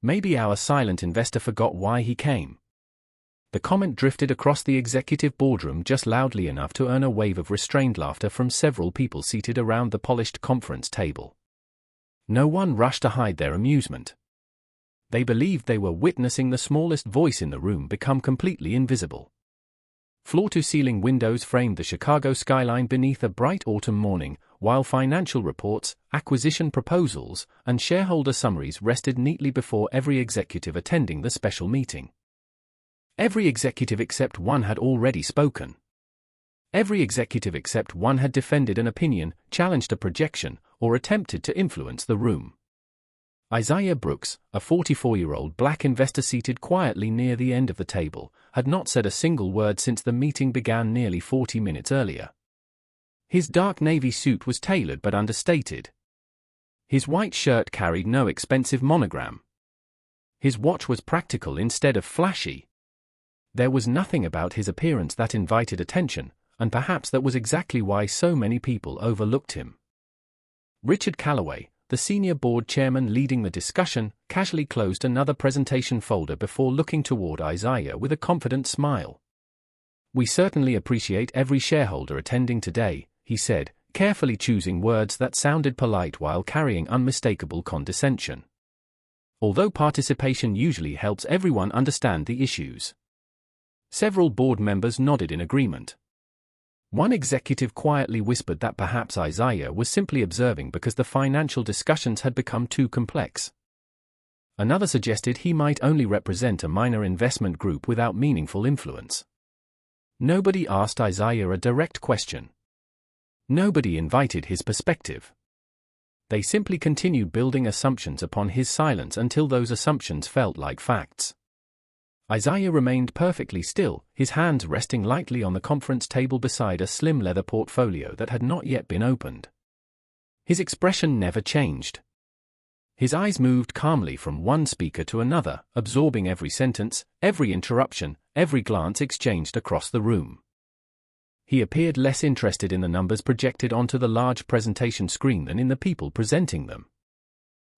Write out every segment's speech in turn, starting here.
Maybe our silent investor forgot why he came. The comment drifted across the executive boardroom just loudly enough to earn a wave of restrained laughter from several people seated around the polished conference table. No one rushed to hide their amusement. They believed they were witnessing the smallest voice in the room become completely invisible. Floor-to-ceiling windows framed the Chicago skyline beneath a bright autumn morning, while financial reports, acquisition proposals, and shareholder summaries rested neatly before every executive attending the special meeting. Every executive except one had already spoken. Every executive except one had defended an opinion, challenged a projection, or attempted to influence the room. Isaiah Brooks, a 44-year-old black investor seated quietly near the end of the table, had not said a single word since the meeting began nearly 40 minutes earlier. His dark navy suit was tailored but understated. His white shirt carried no expensive monogram. His watch was practical instead of flashy. There was nothing about his appearance that invited attention, and perhaps that was exactly why so many people overlooked him. Richard Calloway, the senior board chairman leading the discussion, casually closed another presentation folder before looking toward Isaiah with a confident smile. "We certainly appreciate every shareholder attending today," he said, carefully choosing words that sounded polite while carrying unmistakable condescension. Although participation usually helps everyone understand the issues. Several board members nodded in agreement. One executive quietly whispered that perhaps Isaiah was simply observing because the financial discussions had become too complex. Another suggested he might only represent a minor investment group without meaningful influence. Nobody asked Isaiah a direct question. Nobody invited his perspective. They simply continued building assumptions upon his silence until those assumptions felt like facts. Isaiah remained perfectly still, his hands resting lightly on the conference table beside a slim leather portfolio that had not yet been opened. His expression never changed. His eyes moved calmly from one speaker to another, absorbing every sentence, every interruption, every glance exchanged across the room. He appeared less interested in the numbers projected onto the large presentation screen than in the people presenting them.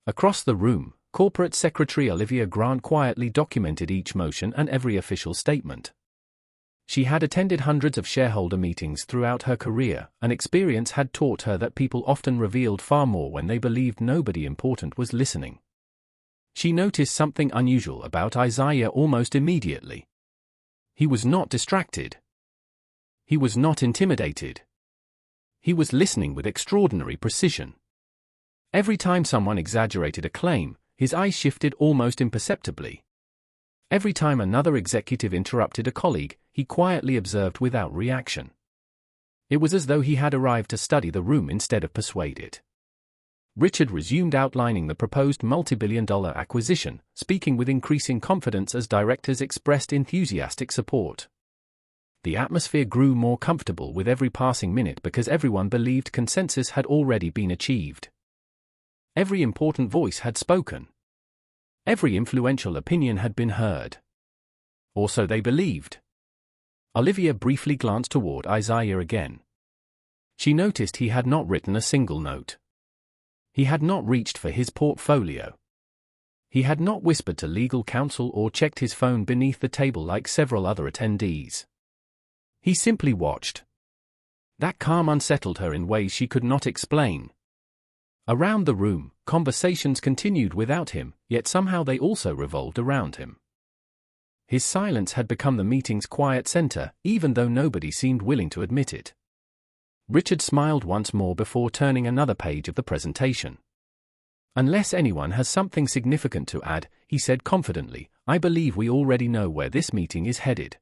Across the room, Corporate Secretary Olivia Grant quietly documented each motion and every official statement. She had attended hundreds of shareholder meetings throughout her career, and experience had taught her that people often revealed far more when they believed nobody important was listening. She noticed something unusual about Isaiah almost immediately. He was not distracted. He was not intimidated. He was listening with extraordinary precision. Every time someone exaggerated a claim, his eyes shifted almost imperceptibly. Every time another executive interrupted a colleague, he quietly observed without reaction. It was as though he had arrived to study the room instead of persuade it. Richard resumed outlining the proposed multi-billion-dollar acquisition, speaking with increasing confidence as directors expressed enthusiastic support. The atmosphere grew more comfortable with every passing minute because everyone believed consensus had already been achieved. Every important voice had spoken. Every influential opinion had been heard. Or so they believed. Olivia briefly glanced toward Isaiah again. She noticed he had not written a single note. He had not reached for his portfolio. He had not whispered to legal counsel or checked his phone beneath the table like several other attendees. He simply watched. That calm unsettled her in ways she could not explain. Around the room, conversations continued without him, yet somehow they also revolved around him. His silence had become the meeting's quiet center, even though nobody seemed willing to admit it. Richard smiled once more before turning another page of the presentation. "Unless anyone has something significant to add," he said confidently, "I believe we already know where this meeting is headed."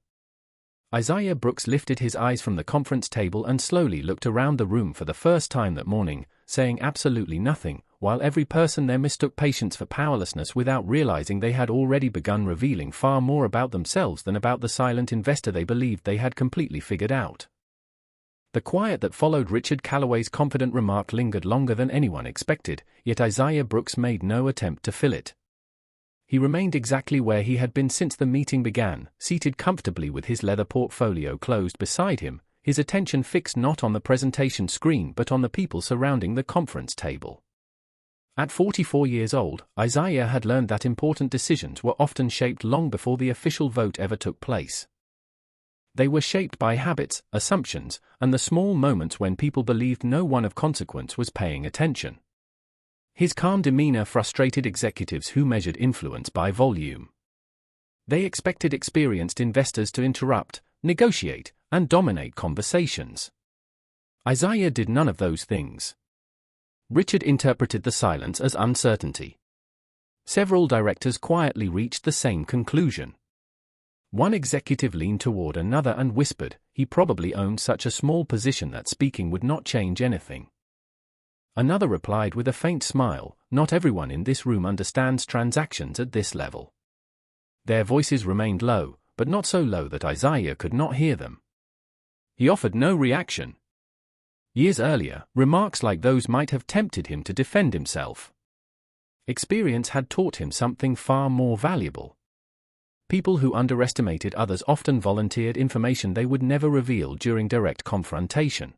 Isaiah Brooks lifted his eyes from the conference table and slowly looked around the room for the first time that morning, saying absolutely nothing, while every person there mistook patience for powerlessness without realizing they had already begun revealing far more about themselves than about the silent investor they believed they had completely figured out. The quiet that followed Richard Calloway's confident remark lingered longer than anyone expected, yet Isaiah Brooks made no attempt to fill it. He remained exactly where he had been since the meeting began, seated comfortably with his leather portfolio closed beside him, his attention fixed not on the presentation screen but on the people surrounding the conference table. At 44 years old, Isaiah had learned that important decisions were often shaped long before the official vote ever took place. They were shaped by habits, assumptions, and the small moments when people believed no one of consequence was paying attention. His calm demeanor frustrated executives who measured influence by volume. They expected experienced investors to interrupt, negotiate, and dominate conversations. Isaiah did none of those things. Richard interpreted the silence as uncertainty. Several directors quietly reached the same conclusion. One executive leaned toward another and whispered, "He probably owned such a small position that speaking would not change anything." Another replied with a faint smile, "Not everyone in this room understands transactions at this level." Their voices remained low, but not so low that Isaiah could not hear them. He offered no reaction. Years earlier, remarks like those might have tempted him to defend himself. Experience had taught him something far more valuable. People who underestimated others often volunteered information they would never reveal during direct confrontation.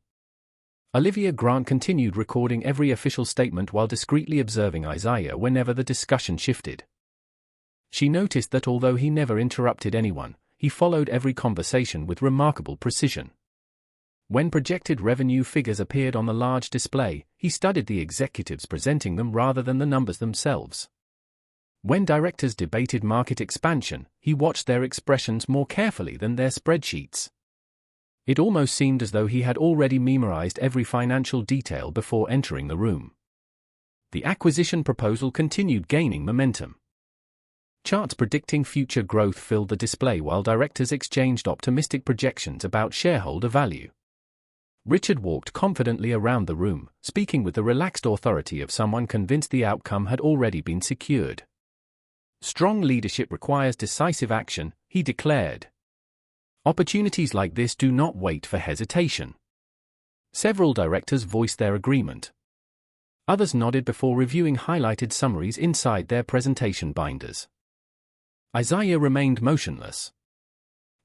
Olivia Grant continued recording every official statement while discreetly observing Isaiah whenever the discussion shifted. She noticed that although he never interrupted anyone, he followed every conversation with remarkable precision. When projected revenue figures appeared on the large display, he studied the executives presenting them rather than the numbers themselves. When directors debated market expansion, he watched their expressions more carefully than their spreadsheets. It almost seemed as though he had already memorized every financial detail before entering the room. The acquisition proposal continued gaining momentum. Charts predicting future growth filled the display while directors exchanged optimistic projections about shareholder value. Richard walked confidently around the room, speaking with the relaxed authority of someone convinced the outcome had already been secured. "Strong leadership requires decisive action," he declared. "Opportunities like this do not wait for hesitation." Several directors voiced their agreement. Others nodded before reviewing highlighted summaries inside their presentation binders. Isaiah remained motionless.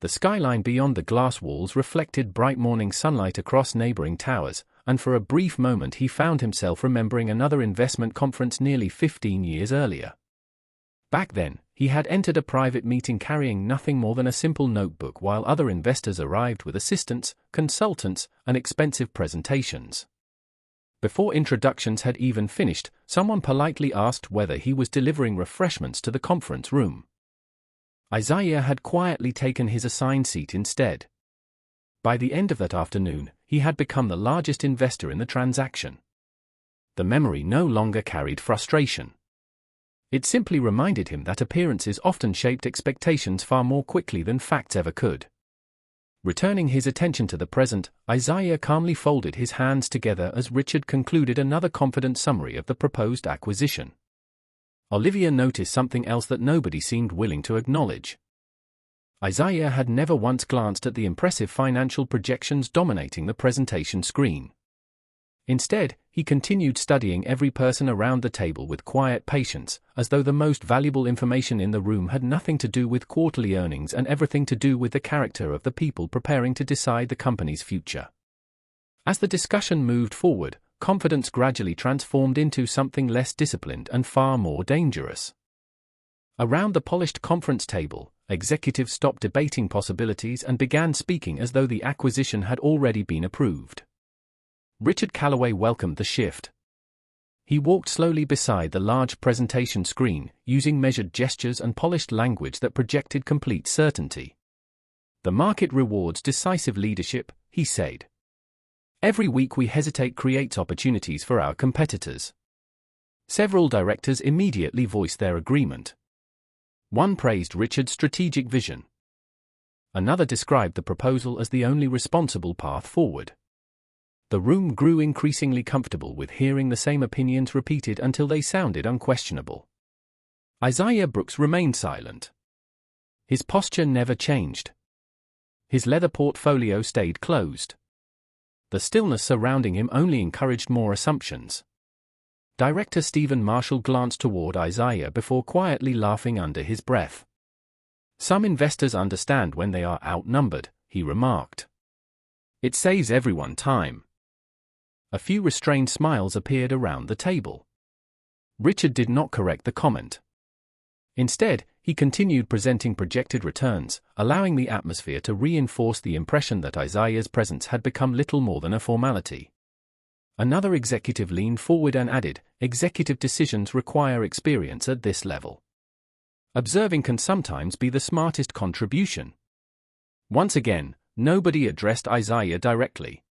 The skyline beyond the glass walls reflected bright morning sunlight across neighboring towers, and for a brief moment he found himself remembering another investment conference nearly 15 years earlier. Back then, he had entered a private meeting carrying nothing more than a simple notebook while other investors arrived with assistants, consultants, and expensive presentations. Before introductions had even finished, someone politely asked whether he was delivering refreshments to the conference room. Isaiah had quietly taken his assigned seat instead. By the end of that afternoon, he had become the largest investor in the transaction. The memory no longer carried frustration. It simply reminded him that appearances often shaped expectations far more quickly than facts ever could. Returning his attention to the present, Isaiah calmly folded his hands together as Richard concluded another confident summary of the proposed acquisition. Olivia noticed something else that nobody seemed willing to acknowledge. Isaiah had never once glanced at the impressive financial projections dominating the presentation screen. Instead, he continued studying every person around the table with quiet patience, as though the most valuable information in the room had nothing to do with quarterly earnings and everything to do with the character of the people preparing to decide the company's future. As the discussion moved forward, confidence gradually transformed into something less disciplined and far more dangerous. Around the polished conference table, executives stopped debating possibilities and began speaking as though the acquisition had already been approved. Richard Calloway welcomed the shift. He walked slowly beside the large presentation screen, using measured gestures and polished language that projected complete certainty. "The market rewards decisive leadership," he said. "Every week we hesitate creates opportunities for our competitors." Several directors immediately voiced their agreement. One praised Richard's strategic vision. Another described the proposal as the only responsible path forward. The room grew increasingly comfortable with hearing the same opinions repeated until they sounded unquestionable. Isaiah Brooks remained silent. His posture never changed. His leather portfolio stayed closed. The stillness surrounding him only encouraged more assumptions. Director Stephen Marshall glanced toward Isaiah before quietly laughing under his breath. "Some investors understand when they are outnumbered," he remarked. "It saves everyone time." A few restrained smiles appeared around the table. Richard did not correct the comment. Instead, he continued presenting projected returns, allowing the atmosphere to reinforce the impression that Isaiah's presence had become little more than a formality. Another executive leaned forward and added, "Executive decisions require experience at this level. Observing can sometimes be the smartest contribution." Once again, nobody addressed Isaiah directly.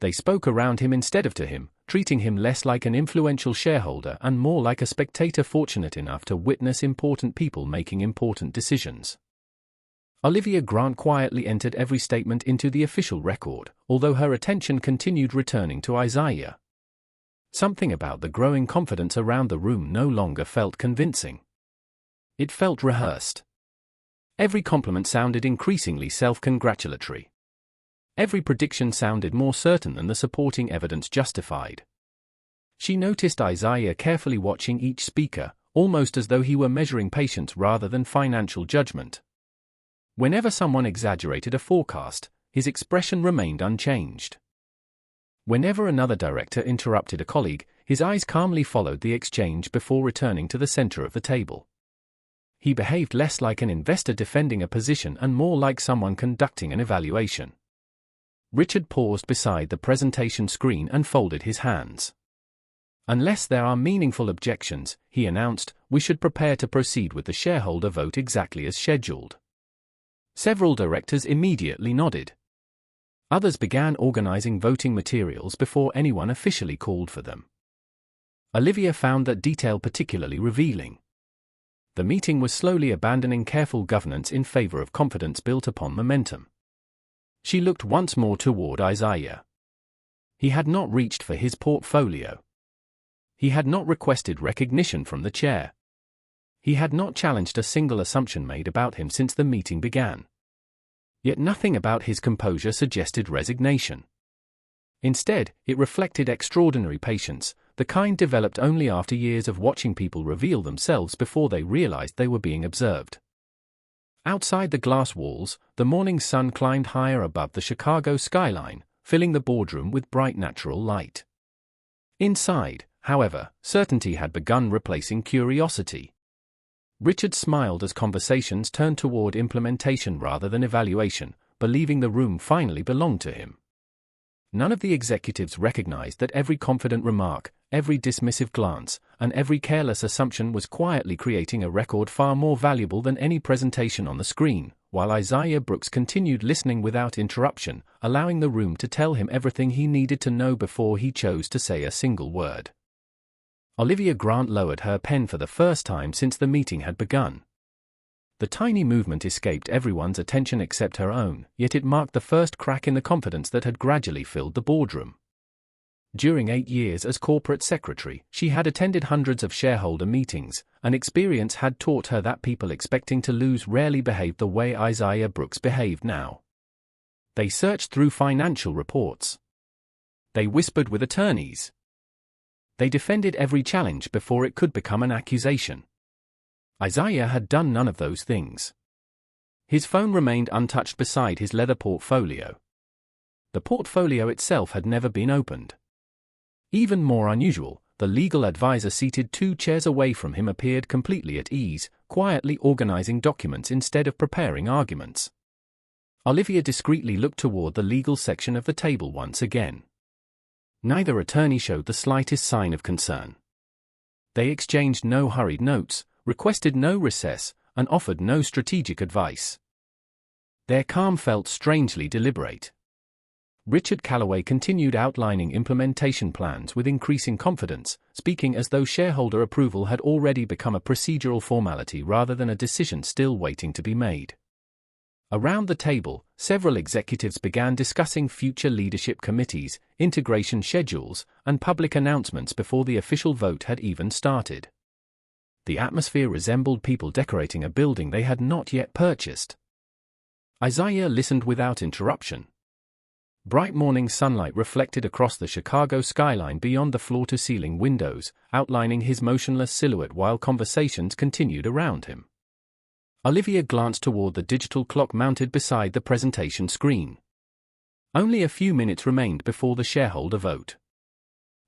They spoke around him instead of to him, treating him less like an influential shareholder and more like a spectator fortunate enough to witness important people making important decisions. Olivia Grant quietly entered every statement into the official record, although her attention continued returning to Isaiah. Something about the growing confidence around the room no longer felt convincing. It felt rehearsed. Every compliment sounded increasingly self-congratulatory. Every prediction sounded more certain than the supporting evidence justified. She noticed Isaiah carefully watching each speaker, almost as though he were measuring patience rather than financial judgment. Whenever someone exaggerated a forecast, his expression remained unchanged. Whenever another director interrupted a colleague, his eyes calmly followed the exchange before returning to the center of the table. He behaved less like an investor defending a position and more like someone conducting an evaluation. Richard paused beside the presentation screen and folded his hands. "Unless there are meaningful objections," he announced, "we should prepare to proceed with the shareholder vote exactly as scheduled." Several directors immediately nodded. Others began organizing voting materials before anyone officially called for them. Olivia found that detail particularly revealing. The meeting was slowly abandoning careful governance in favor of confidence built upon momentum. She looked once more toward Isaiah. He had not reached for his portfolio. He had not requested recognition from the chair. He had not challenged a single assumption made about him since the meeting began. Yet nothing about his composure suggested resignation. Instead, it reflected extraordinary patience, the kind developed only after years of watching people reveal themselves before they realized they were being observed. Outside the glass walls, the morning sun climbed higher above the Chicago skyline, filling the boardroom with bright natural light. Inside, however, certainty had begun replacing curiosity. Richard smiled as conversations turned toward implementation rather than evaluation, believing the room finally belonged to him. None of the executives recognized that every confident remark, every dismissive glance, and every careless assumption was quietly creating a record far more valuable than any presentation on the screen, while Isaiah Brooks continued listening without interruption, allowing the room to tell him everything he needed to know before he chose to say a single word. Olivia Grant lowered her pen for the first time since the meeting had begun. The tiny movement escaped everyone's attention except her own, yet it marked the first crack in the confidence that had gradually filled the boardroom. During 8 years as corporate secretary, she had attended hundreds of shareholder meetings, and experience had taught her that people expecting to lose rarely behaved the way Isaiah Brooks behaved now. They searched through financial reports. They whispered with attorneys. They defended every challenge before it could become an accusation. Isaiah had done none of those things. His phone remained untouched beside his leather portfolio. The portfolio itself had never been opened. Even more unusual, the legal advisor seated 2 chairs away from him appeared completely at ease, quietly organizing documents instead of preparing arguments. Olivia discreetly looked toward the legal section of the table once again. Neither attorney showed the slightest sign of concern. They exchanged no hurried notes, requested no recess, and offered no strategic advice. Their calm felt strangely deliberate. Richard Calloway continued outlining implementation plans with increasing confidence, speaking as though shareholder approval had already become a procedural formality rather than a decision still waiting to be made. Around the table, several executives began discussing future leadership committees, integration schedules, and public announcements before the official vote had even started. The atmosphere resembled people decorating a building they had not yet purchased. Isaiah listened without interruption. Bright morning sunlight reflected across the Chicago skyline beyond the floor-to-ceiling windows, outlining his motionless silhouette while conversations continued around him. Olivia glanced toward the digital clock mounted beside the presentation screen. Only a few minutes remained before the shareholder vote.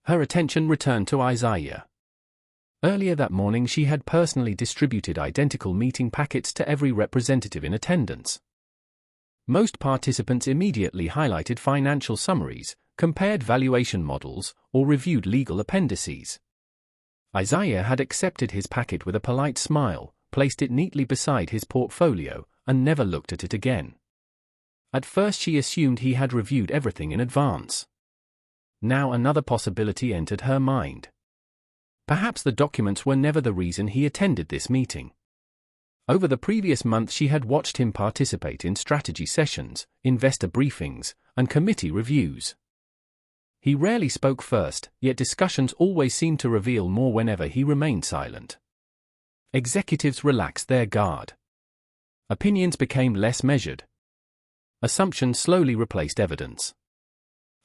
Her attention returned to Isaiah. Earlier that morning she had personally distributed identical meeting packets to every representative in attendance. Most participants immediately highlighted financial summaries, compared valuation models, or reviewed legal appendices. Isaiah had accepted his packet with a polite smile, placed it neatly beside his portfolio, and never looked at it again. At first she assumed he had reviewed everything in advance. Now another possibility entered her mind. Perhaps the documents were never the reason he attended this meeting. Over the previous month she had watched him participate in strategy sessions, investor briefings, and committee reviews. He rarely spoke first, yet discussions always seemed to reveal more whenever he remained silent. Executives relaxed their guard. Opinions became less measured. Assumptions slowly replaced evidence.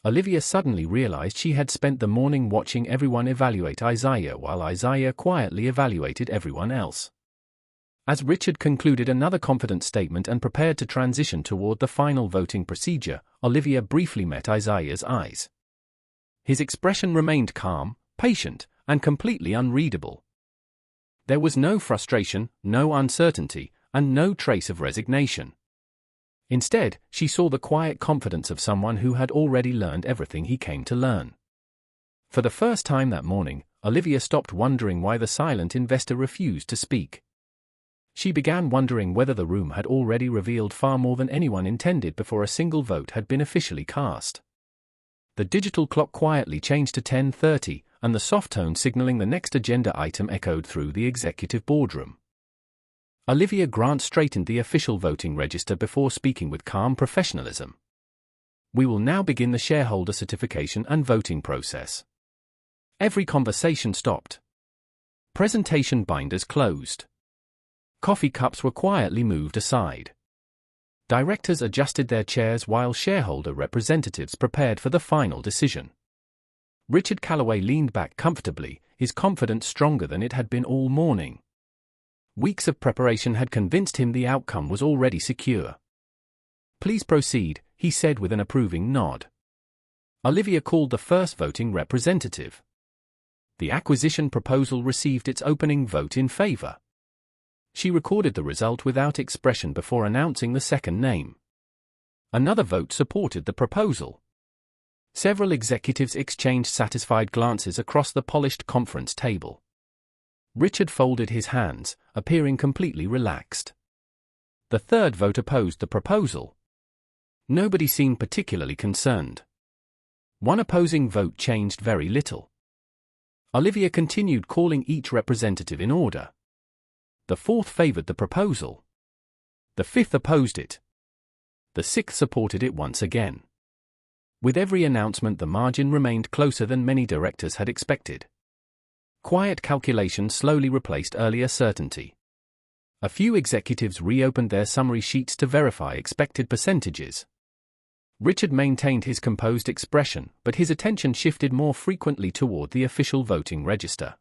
Olivia suddenly realized she had spent the morning watching everyone evaluate Isaiah while Isaiah quietly evaluated everyone else. As Richard concluded another confident statement and prepared to transition toward the final voting procedure, Olivia briefly met Isaiah's eyes. His expression remained calm, patient, and completely unreadable. There was no frustration, no uncertainty, and no trace of resignation. Instead, she saw the quiet confidence of someone who had already learned everything he came to learn. For the first time that morning, Olivia stopped wondering why the silent investor refused to speak. She began wondering whether the room had already revealed far more than anyone intended before a single vote had been officially cast. The digital clock quietly changed to 10:30, and the soft tone signaling the next agenda item echoed through the executive boardroom. Olivia Grant straightened the official voting register before speaking with calm professionalism. We will now begin the shareholder certification and voting process. Every conversation stopped. Presentation binders closed. Coffee cups were quietly moved aside. Directors adjusted their chairs while shareholder representatives prepared for the final decision. Richard Calloway leaned back comfortably, his confidence stronger than it had been all morning. Weeks of preparation had convinced him the outcome was already secure. "Please proceed," he said with an approving nod. Olivia called the first voting representative. The acquisition proposal received its opening vote in favor. She recorded the result without expression before announcing the second name. Another vote supported the proposal. Several executives exchanged satisfied glances across the polished conference table. Richard folded his hands, appearing completely relaxed. The third vote opposed the proposal. Nobody seemed particularly concerned. One opposing vote changed very little. Olivia continued calling each representative in order. The fourth favored the proposal. The fifth opposed it. The sixth supported it once again. With every announcement, the margin remained closer than many directors had expected. Quiet calculation slowly replaced earlier certainty. A few executives reopened their summary sheets to verify expected percentages. Richard maintained his composed expression, but his attention shifted more frequently toward the official voting register.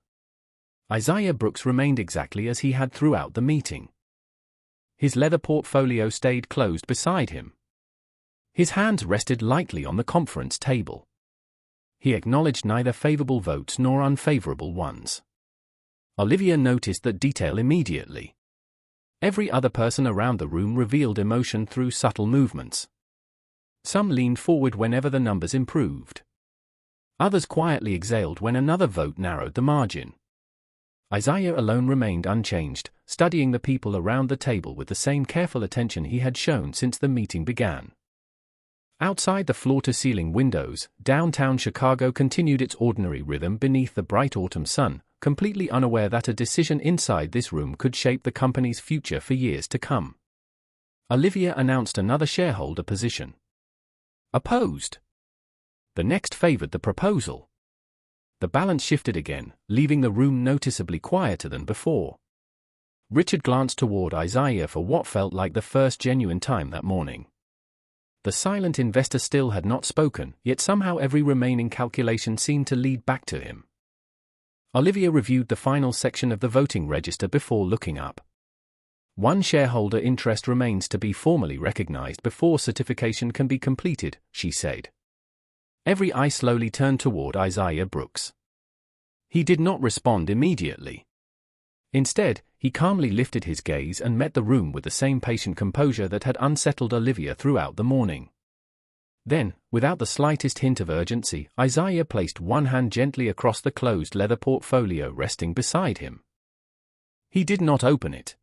Isaiah Brooks remained exactly as he had throughout the meeting. His leather portfolio stayed closed beside him. His hands rested lightly on the conference table. He acknowledged neither favorable votes nor unfavorable ones. Olivia noticed that detail immediately. Every other person around the room revealed emotion through subtle movements. Some leaned forward whenever the numbers improved. Others quietly exhaled when another vote narrowed the margin. Isaiah alone remained unchanged, studying the people around the table with the same careful attention he had shown since the meeting began. Outside the floor-to-ceiling windows, downtown Chicago continued its ordinary rhythm beneath the bright autumn sun, completely unaware that a decision inside this room could shape the company's future for years to come. Olivia announced another shareholder position. Opposed. The next favored the proposal. The balance shifted again, leaving the room noticeably quieter than before. Richard glanced toward Isaiah for what felt like the first genuine time that morning. The silent investor still had not spoken, yet somehow every remaining calculation seemed to lead back to him. Olivia reviewed the final section of the voting register before looking up. One shareholder interest remains to be formally recognized before certification can be completed, she said. Every eye slowly turned toward Isaiah Brooks. He did not respond immediately. Instead, he calmly lifted his gaze and met the room with the same patient composure that had unsettled Olivia throughout the morning. Then, without the slightest hint of urgency, Isaiah placed one hand gently across the closed leather portfolio resting beside him. He did not open it.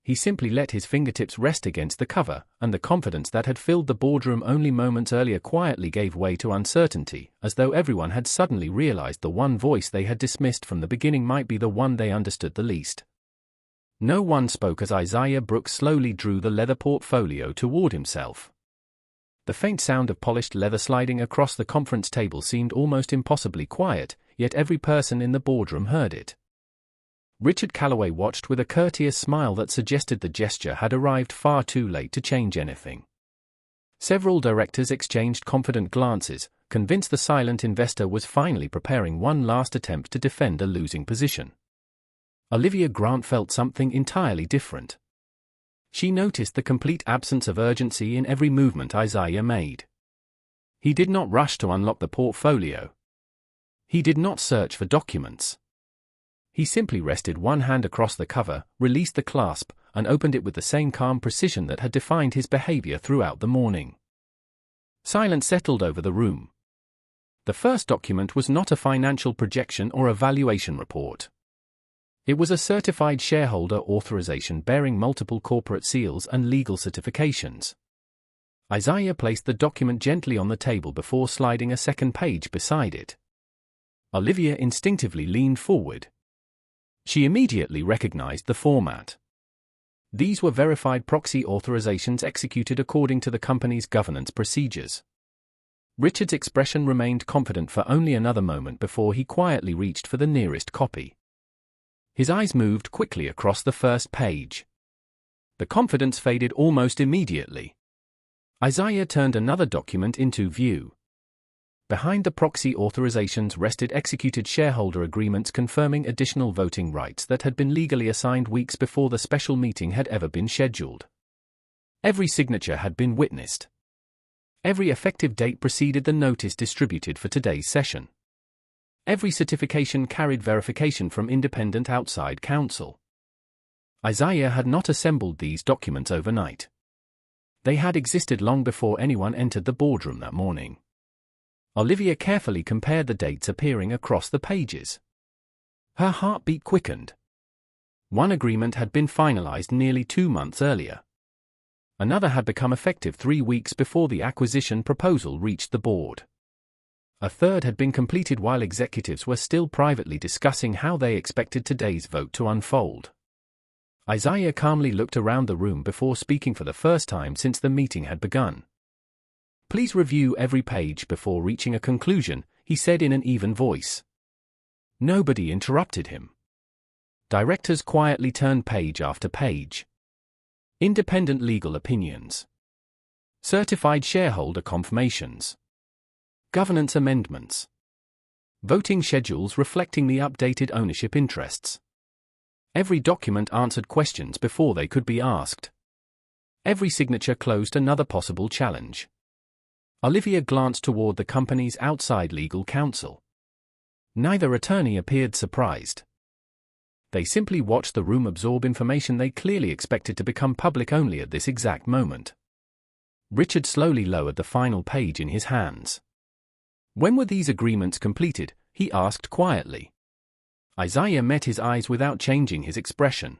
He simply let his fingertips rest against the cover, and the confidence that had filled the boardroom only moments earlier quietly gave way to uncertainty, as though everyone had suddenly realized the one voice they had dismissed from the beginning might be the one they understood the least. No one spoke as Isaiah Brooks slowly drew the leather portfolio toward himself. The faint sound of polished leather sliding across the conference table seemed almost impossibly quiet, yet every person in the boardroom heard it. Richard Calloway watched with a courteous smile that suggested the gesture had arrived far too late to change anything. Several directors exchanged confident glances, convinced the silent investor was finally preparing one last attempt to defend a losing position. Olivia Grant felt something entirely different. She noticed the complete absence of urgency in every movement Isaiah made. He did not rush to unlock the portfolio. He did not search for documents. He simply rested one hand across the cover, released the clasp, and opened it with the same calm precision that had defined his behavior throughout the morning. Silence settled over the room. The first document was not a financial projection or a valuation report. It was a certified shareholder authorization bearing multiple corporate seals and legal certifications. Isaiah placed the document gently on the table before sliding a second page beside it. Olivia instinctively leaned forward. She immediately recognized the format. These were verified proxy authorizations executed according to the company's governance procedures. Richard's expression remained confident for only another moment before he quietly reached for the nearest copy. His eyes moved quickly across the first page. The confidence faded almost immediately. Isaiah turned another document into view. Behind the proxy authorizations rested executed shareholder agreements confirming additional voting rights that had been legally assigned weeks before the special meeting had ever been scheduled. Every signature had been witnessed. Every effective date preceded the notice distributed for today's session. Every certification carried verification from independent outside counsel. Isaiah had not assembled these documents overnight. They had existed long before anyone entered the boardroom that morning. Olivia carefully compared the dates appearing across the pages. Her heartbeat quickened. One agreement had been finalized nearly 2 months earlier. Another had become effective 3 weeks before the acquisition proposal reached the board. A third had been completed while executives were still privately discussing how they expected today's vote to unfold. Isaiah calmly looked around the room before speaking for the first time since the meeting had begun. "Please review every page before reaching a conclusion," he said in an even voice. Nobody interrupted him. Directors quietly turned page after page. Independent legal opinions. Certified shareholder confirmations. Governance amendments. Voting schedules reflecting the updated ownership interests. Every document answered questions before they could be asked. Every signature closed another possible challenge. Olivia glanced toward the company's outside legal counsel. Neither attorney appeared surprised. They simply watched the room absorb information they clearly expected to become public only at this exact moment. Richard slowly lowered the final page in his hands. "When were these agreements completed?" he asked quietly. Isaiah met his eyes without changing his expression.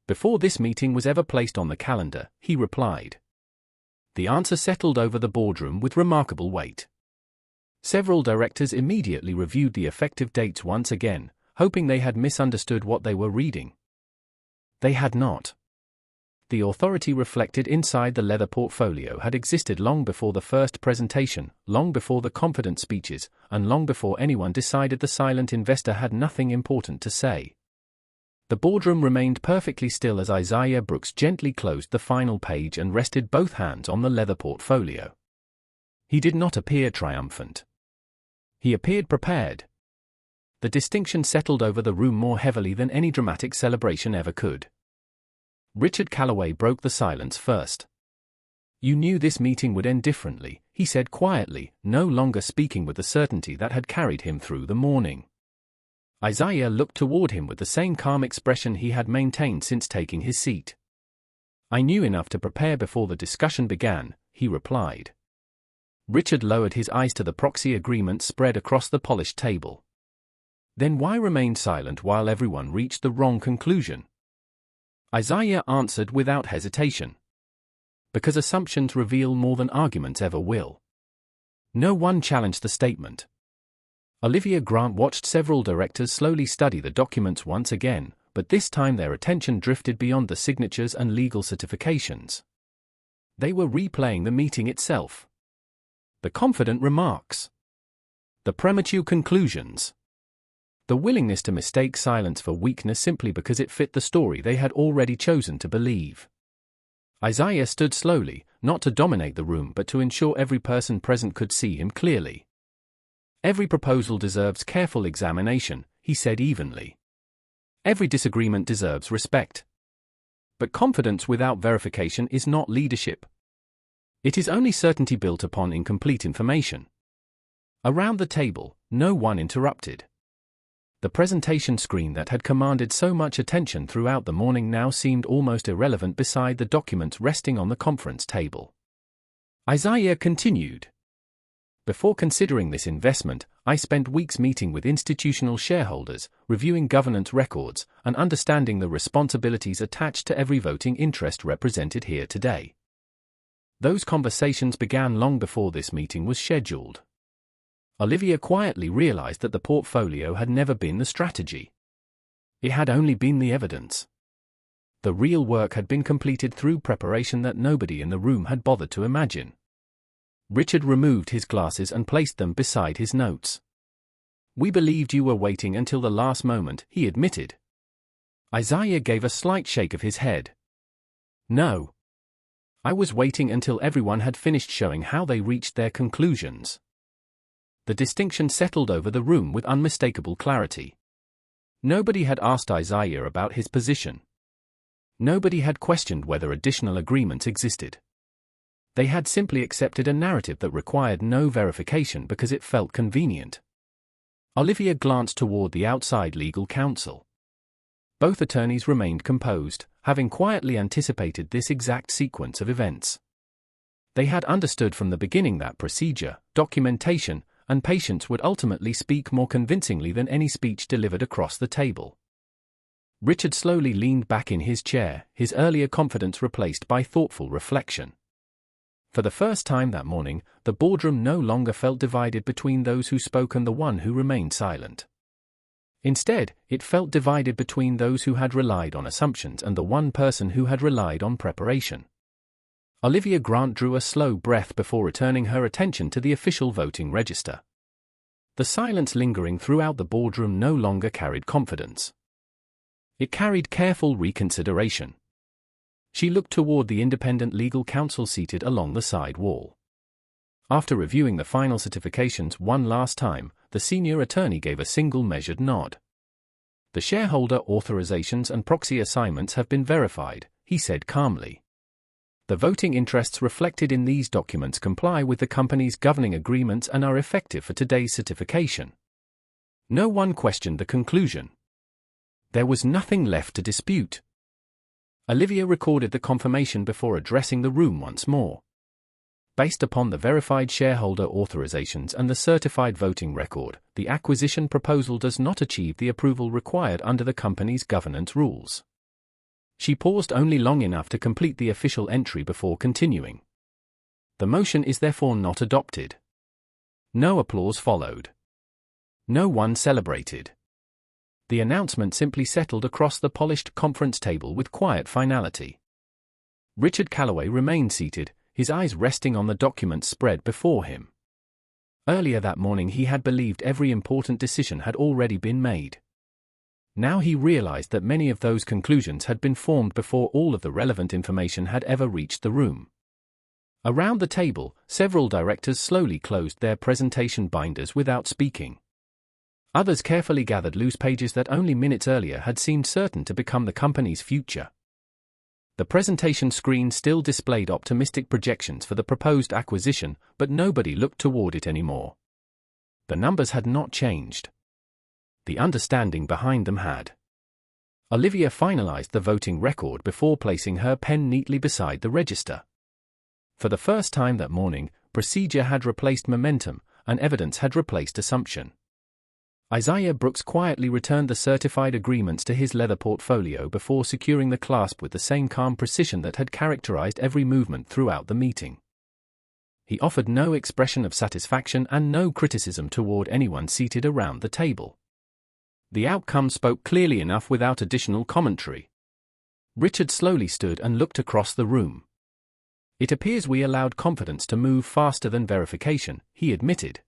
"Before this meeting was ever placed on the calendar," he replied. The answer settled over the boardroom with remarkable weight. Several directors immediately reviewed the effective dates once again, hoping they had misunderstood what they were reading. They had not. The authority reflected inside the leather portfolio had existed long before the first presentation, long before the confident speeches, and long before anyone decided the silent investor had nothing important to say. The boardroom remained perfectly still as Isaiah Brooks gently closed the final page and rested both hands on the leather portfolio. He did not appear triumphant. He appeared prepared. The distinction settled over the room more heavily than any dramatic celebration ever could. Richard Calloway broke the silence first. "You knew this meeting would end differently," he said quietly, no longer speaking with the certainty that had carried him through the morning. Isaiah looked toward him with the same calm expression he had maintained since taking his seat. "I knew enough to prepare before the discussion began," he replied. Richard lowered his eyes to the proxy agreement spread across the polished table. "Then why remain silent while everyone reached the wrong conclusion?" Isaiah answered without hesitation. "Because assumptions reveal more than arguments ever will." No one challenged the statement. Olivia Grant watched several directors slowly study the documents once again, but this time their attention drifted beyond the signatures and legal certifications. They were replaying the meeting itself. The confident remarks. The premature conclusions. The willingness to mistake silence for weakness simply because it fit the story they had already chosen to believe. Isaiah stood slowly, not to dominate the room but to ensure every person present could see him clearly. "Every proposal deserves careful examination," he said evenly. "Every disagreement deserves respect. But confidence without verification is not leadership. It is only certainty built upon incomplete information." Around the table, no one interrupted. The presentation screen that had commanded so much attention throughout the morning now seemed almost irrelevant beside the documents resting on the conference table. Isaiah continued. "Before considering this investment, I spent weeks meeting with institutional shareholders, reviewing governance records, and understanding the responsibilities attached to every voting interest represented here today. Those conversations began long before this meeting was scheduled." Olivia quietly realized that the portfolio had never been the strategy. It had only been the evidence. The real work had been completed through preparation that nobody in the room had bothered to imagine. Richard removed his glasses and placed them beside his notes. "We believed you were waiting until the last moment," he admitted. Isaiah gave a slight shake of his head. "No. I was waiting until everyone had finished showing how they reached their conclusions." The distinction settled over the room with unmistakable clarity. Nobody had asked Isaiah about his position. Nobody had questioned whether additional agreements existed. They had simply accepted a narrative that required no verification because it felt convenient. Olivia glanced toward the outside legal counsel. Both attorneys remained composed, having quietly anticipated this exact sequence of events. They had understood from the beginning that procedure, documentation, and patience would ultimately speak more convincingly than any speech delivered across the table. Richard slowly leaned back in his chair, his earlier confidence replaced by thoughtful reflection. For the first time that morning, the boardroom no longer felt divided between those who spoke and the one who remained silent. Instead, it felt divided between those who had relied on assumptions and the one person who had relied on preparation. Olivia Grant drew a slow breath before returning her attention to the official voting register. The silence lingering throughout the boardroom no longer carried confidence. It carried careful reconsideration. She looked toward the independent legal counsel seated along the side wall. After reviewing the final certifications one last time, the senior attorney gave a single measured nod. "The shareholder authorizations and proxy assignments have been verified," he said calmly. "The voting interests reflected in these documents comply with the company's governing agreements and are effective for today's certification." No one questioned the conclusion. There was nothing left to dispute. Olivia recorded the confirmation before addressing the room once more. "Based upon the verified shareholder authorizations and the certified voting record, the acquisition proposal does not achieve the approval required under the company's governance rules." She paused only long enough to complete the official entry before continuing. "The motion is therefore not adopted." No applause followed. No one celebrated. The announcement simply settled across the polished conference table with quiet finality. Richard Calloway remained seated, his eyes resting on the documents spread before him. Earlier that morning he had believed every important decision had already been made. Now he realized that many of those conclusions had been formed before all of the relevant information had ever reached the room. Around the table, several directors slowly closed their presentation binders without speaking. Others carefully gathered loose pages that only minutes earlier had seemed certain to become the company's future. The presentation screen still displayed optimistic projections for the proposed acquisition, but nobody looked toward it anymore. The numbers had not changed. The understanding behind them had. Olivia finalized the voting record before placing her pen neatly beside the register. For the first time that morning, procedure had replaced momentum, and evidence had replaced assumption. Isaiah Brooks quietly returned the certified agreements to his leather portfolio before securing the clasp with the same calm precision that had characterized every movement throughout the meeting. He offered no expression of satisfaction and no criticism toward anyone seated around the table. The outcome spoke clearly enough without additional commentary. Richard slowly stood and looked across the room. "It appears we allowed confidence to move faster than verification," he admitted.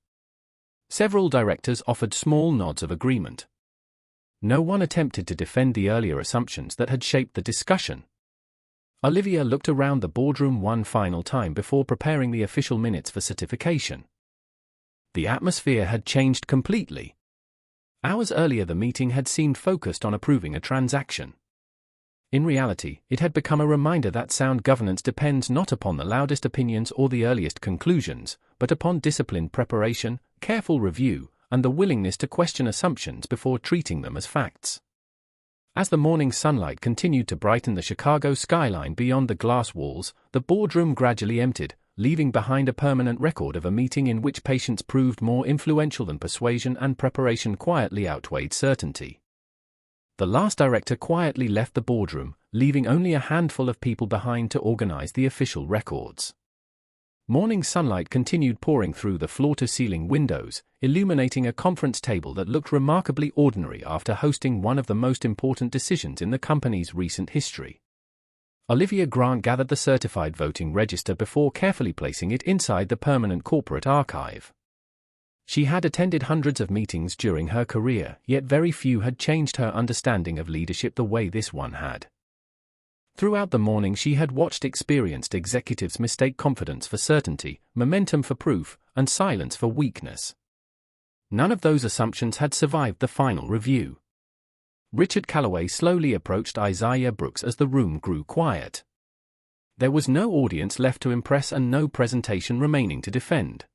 Several directors offered small nods of agreement. No one attempted to defend the earlier assumptions that had shaped the discussion. Olivia looked around the boardroom one final time before preparing the official minutes for certification. The atmosphere had changed completely. Hours earlier the meeting had seemed focused on approving a transaction. In reality, it had become a reminder that sound governance depends not upon the loudest opinions or the earliest conclusions, but upon disciplined preparation, careful review, and the willingness to question assumptions before treating them as facts. As the morning sunlight continued to brighten the Chicago skyline beyond the glass walls, the boardroom gradually emptied, leaving behind a permanent record of a meeting in which patience proved more influential than persuasion and preparation quietly outweighed certainty. The last director quietly left the boardroom, leaving only a handful of people behind to organize the official records. Morning sunlight continued pouring through the floor-to-ceiling windows, illuminating a conference table that looked remarkably ordinary after hosting one of the most important decisions in the company's recent history. Olivia Grant gathered the certified voting register before carefully placing it inside the permanent corporate archive. She had attended hundreds of meetings during her career, yet very few had changed her understanding of leadership the way this one had. Throughout the morning she had watched experienced executives mistake confidence for certainty, momentum for proof, and silence for weakness. None of those assumptions had survived the final review. Richard Calloway slowly approached Isaiah Brooks as the room grew quiet. There was no audience left to impress and no presentation remaining to defend.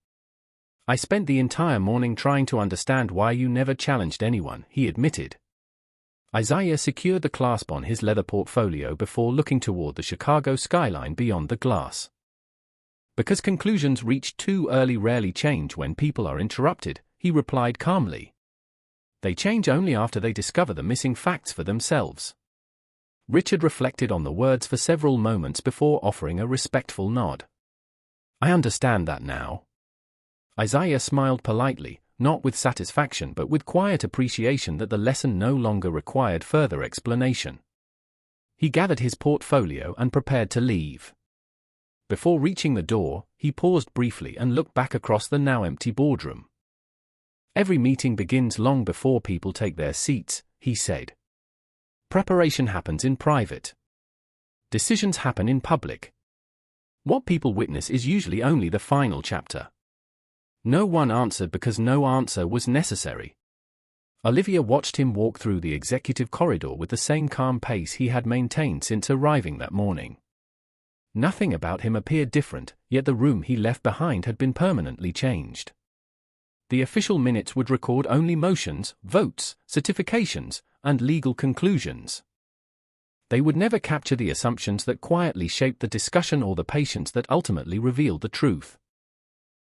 "I spent the entire morning trying to understand why you never challenged anyone," he admitted. Isaiah secured the clasp on his leather portfolio before looking toward the Chicago skyline beyond the glass. "Because conclusions reached too early rarely change when people are interrupted," he replied calmly. "They change only after they discover the missing facts for themselves." Richard reflected on the words for several moments before offering a respectful nod. "I understand that now." Isaiah smiled politely, not with satisfaction but with quiet appreciation that the lesson no longer required further explanation. He gathered his portfolio and prepared to leave. Before reaching the door, he paused briefly and looked back across the now empty boardroom. "Every meeting begins long before people take their seats," he said. "Preparation happens in private. Decisions happen in public. What people witness is usually only the final chapter." No one answered because no answer was necessary. Olivia watched him walk through the executive corridor with the same calm pace he had maintained since arriving that morning. Nothing about him appeared different, yet the room he left behind had been permanently changed. The official minutes would record only motions, votes, certifications, and legal conclusions. They would never capture the assumptions that quietly shaped the discussion or the patience that ultimately revealed the truth.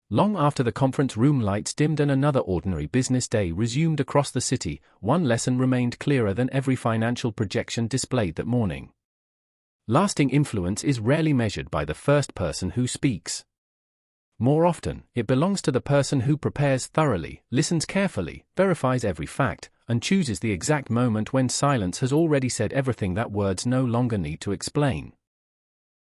Long after the conference room lights dimmed and another ordinary business day resumed across the city, one lesson remained clearer than every financial projection displayed that morning. Lasting influence is rarely measured by the first person who speaks. More often, it belongs to the person who prepares thoroughly, listens carefully, verifies every fact, and chooses the exact moment when silence has already said everything that words no longer need to explain.